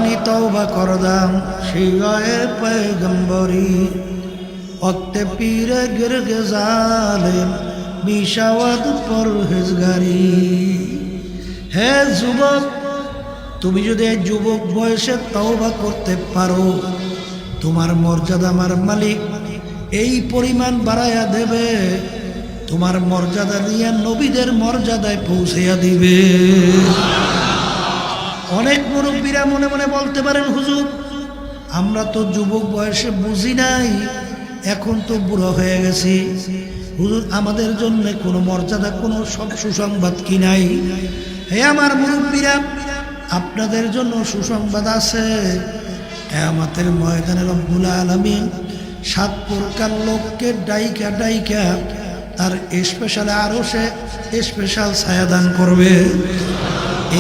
আমি তওবা করদাম সেই গায়ে পয়গম্বরি ওক্তে পীরে গিরগে জালেম মিশাওয়াত পরহেজগারি। হে যুবক, তুমি যদি যুবক বয়সে তওবা করতে পারো, তোমার মর্যাদা আমার মালিক এই পরিমাণ বাড়াইয়া দেবে, তোমার মর্যাদা নিয়ে নবীদের মর্যাদায় পৌঁছাইয়া দিবে। অনেক মুরব্বীরা মনে মনে বলতে পারেন, হুজুর আমরা তো যুবক বয়সে বুঝি নাই, এখন তো বুড়ো হয়ে গেছি, হুজুর আমাদের জন্য কোনো মর্যাদা, কোনো সুসংবাদ কি নাই? হে আমার মুরব্বীরা, আপনাদের জন্য সুসংবাদ আছে। কিয়ামতের ময়দানে রব্বুল আলামিন 7 প্রকার লোককে ডাইকা ডাইকা তার স্পেশাল আরশে স্পেশাল ছায়া দান করবে।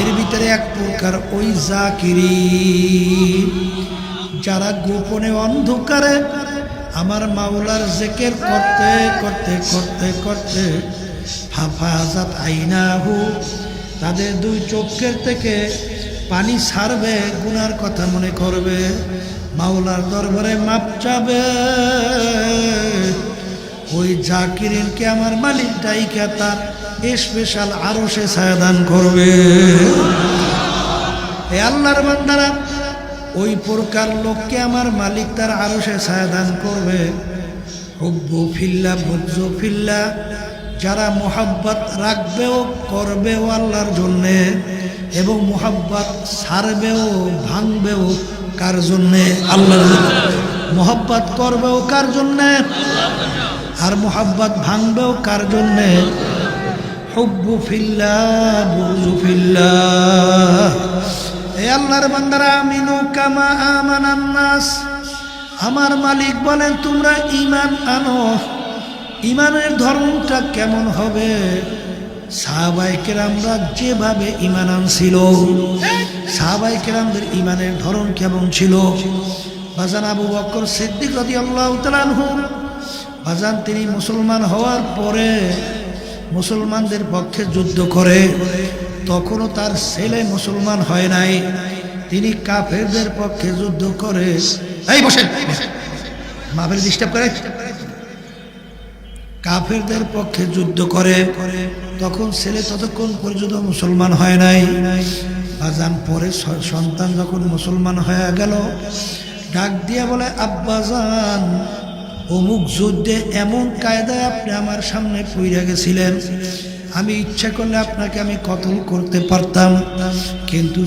এর ভিতরে এক প্রকার ওই জাকিরিন, যারা গোপনে অন্ধকারে আমার মাওলার জিকির করতে করতে করতে করতে ফাফাজাত আইনাহু, তাদের 2 চোখের থেকে পানি ছাড়বে, গুনার কথা মনে করবে, মাওলার দরবারে মাপ চাবে। ওই জাকিরিনকে আমার মালিক ডাইকা তার স্পেশাল আরশে ছায়া দান করবে। হে আল্লাহর বান্দারা, ওই প্রকার লোককে আমার মালিক তার আরশে ছায়া দান করবে। হুব্বু ফিল্লাহ বুগযু ফিল্লাহ, যারা মোহাব্বত রাখবেও করবেও আল্লাহর জন্যে, এবং মোহাব্বত ছাড়বেও ভাঙবেও কার জন্যে? আল্লাহর জন্যে। মোহাব্বত করবেও কার জন্যে? আর মোহাব্বত ভাঙবেও কার জন্যে? হুব্বু ফিল্লাহ বুগযু ফিল্লাহ। এ আল্লাহর বান্দারা, আমিনু কামা আমানান নাস, আমার মালিক বলেন তোমরা ঈমান আনো। ঈমানের ধর্মটা কেমন হবে? সাহাবায়ে কেরামরা যেভাবে ঈমান আনছিল, সাহাবায়ে কেরামদের ঈমানের ধরন কেমন ছিল? বাজান আবু বকর সিদ্দিক রাদিয়াল্লাহু তাআলা আনহু, বাজান তিনি মুসলমান হওয়ার পরে মুসলমানদের পক্ষে যুদ্ধ করে, তখনও তার ছেলে মুসলমান হয় নাই, তিনি কাফেরদের পক্ষে যুদ্ধ করে। এই বসেন, মাফের ডিস্টার্ব করে। কাফেরদের পক্ষে যুদ্ধ করে, তখন ছেলে ততক্ষণ পর্যন্ত মুসলমান হয় নাই। বাজান পরে সন্তান যখন মুসলমান হয়ে গেল, ডাক দিয়া বলে, আব্বাজান অমুক যুদ্ধে এমন কায়দায় আপনি আমার সামনে পইরা গেছিলেন, আমি ইচ্ছা করলে আপনাকে আমি কতল করতে পারতাম, কিন্তু